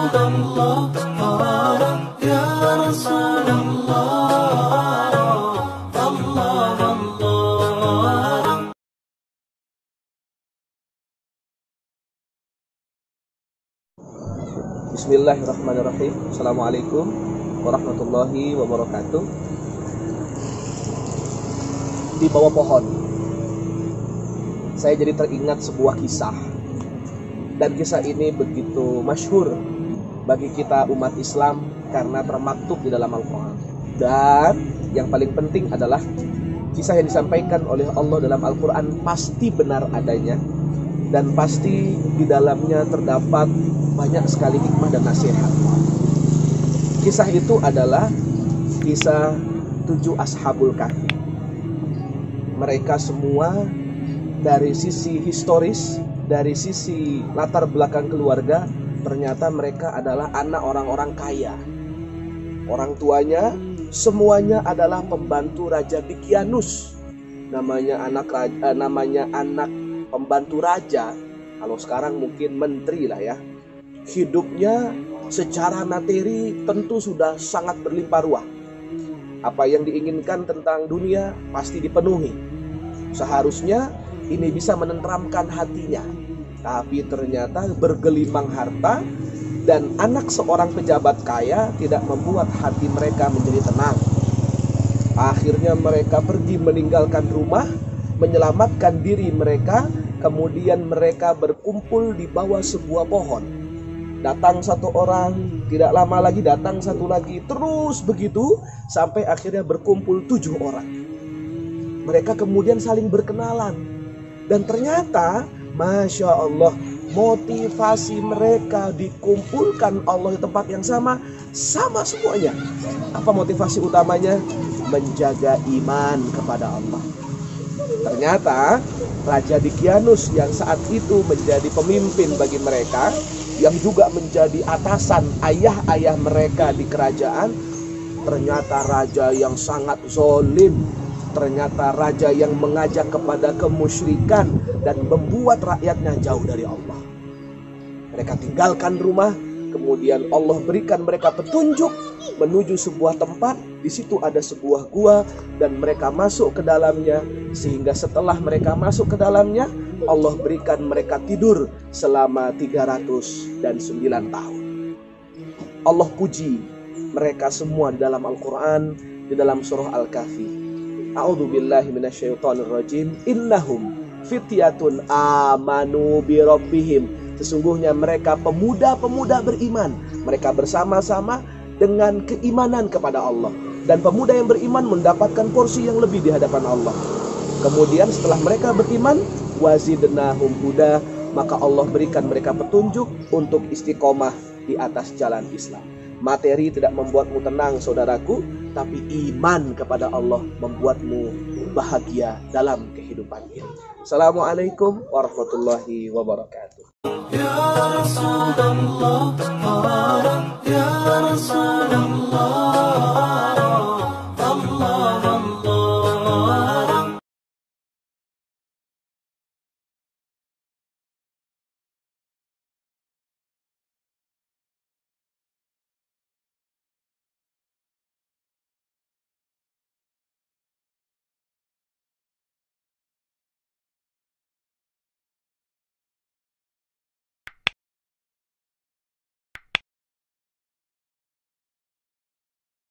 Rasulullah, ya Rasulullah, Allah, Allah. Bismillahirrahmanirrahim. Assalamualaikum warahmatullahi wabarakatuh. Di bawah pohon, saya jadi teringat sebuah kisah. Dan kisah ini begitu masyhur bagi kita umat Islam karena termaktub di dalam Al-Quran. Dan yang paling penting adalah kisah yang disampaikan oleh Allah dalam Al-Quran pasti benar adanya, dan pasti di dalamnya terdapat banyak sekali hikmah dan nasihat. Kisah itu adalah kisah 7 Ashabul Kahfi. Mereka semua dari sisi historis, dari sisi latar belakang keluarga, ternyata mereka adalah anak orang-orang kaya. Orang tuanya semuanya adalah pembantu Raja Dicyanus. Namanya anak pembantu raja. Kalau sekarang mungkin menteri lah ya. Hidupnya secara materi tentu sudah sangat berlimpah ruah. Apa yang diinginkan tentang dunia pasti dipenuhi. Seharusnya ini bisa menenteramkan hatinya. Tapi ternyata bergelimang harta dan anak seorang pejabat kaya tidak membuat hati mereka menjadi tenang. Akhirnya mereka pergi meninggalkan rumah, menyelamatkan diri mereka. Kemudian mereka berkumpul di bawah sebuah pohon. Datang satu orang, tidak lama lagi datang satu lagi, terus begitu sampai akhirnya berkumpul 7 orang. Mereka kemudian saling berkenalan, dan ternyata Masya Allah, motivasi mereka dikumpulkan Allah di tempat yang sama semuanya. Apa motivasi utamanya? Menjaga iman kepada Allah. Ternyata Raja Dicyanus yang saat itu menjadi pemimpin bagi mereka, yang juga menjadi atasan ayah-ayah mereka di kerajaan, ternyata raja yang sangat zalim, ternyata raja yang mengajak kepada kemusyrikan dan membuat rakyatnya jauh dari Allah. Mereka tinggalkan rumah, kemudian Allah berikan mereka petunjuk menuju sebuah tempat. Di situ ada sebuah gua dan mereka masuk ke dalamnya, sehingga setelah mereka masuk ke dalamnya, Allah berikan mereka tidur selama 309 tahun. Allah puji mereka semua di dalam Al-Quran, di dalam surah Al-Kahfi. A'udzubillahi minasyaitonirrajim. Innahum fityatun amanu bi rabbihim. Sesungguhnya mereka pemuda-pemuda beriman. Mereka bersama-sama dengan keimanan kepada Allah. Dan pemuda yang beriman mendapatkan porsi yang lebih di hadapan Allah. Kemudian setelah mereka beriman, wazidnahum huda, maka Allah berikan mereka petunjuk untuk istiqomah di atas jalan Islam. Materi tidak membuatmu tenang saudaraku, tapi iman kepada Allah membuatmu bahagia dalam kehidupan ini. Assalamualaikum warahmatullahi wabarakatuh. Ya Rasulullah.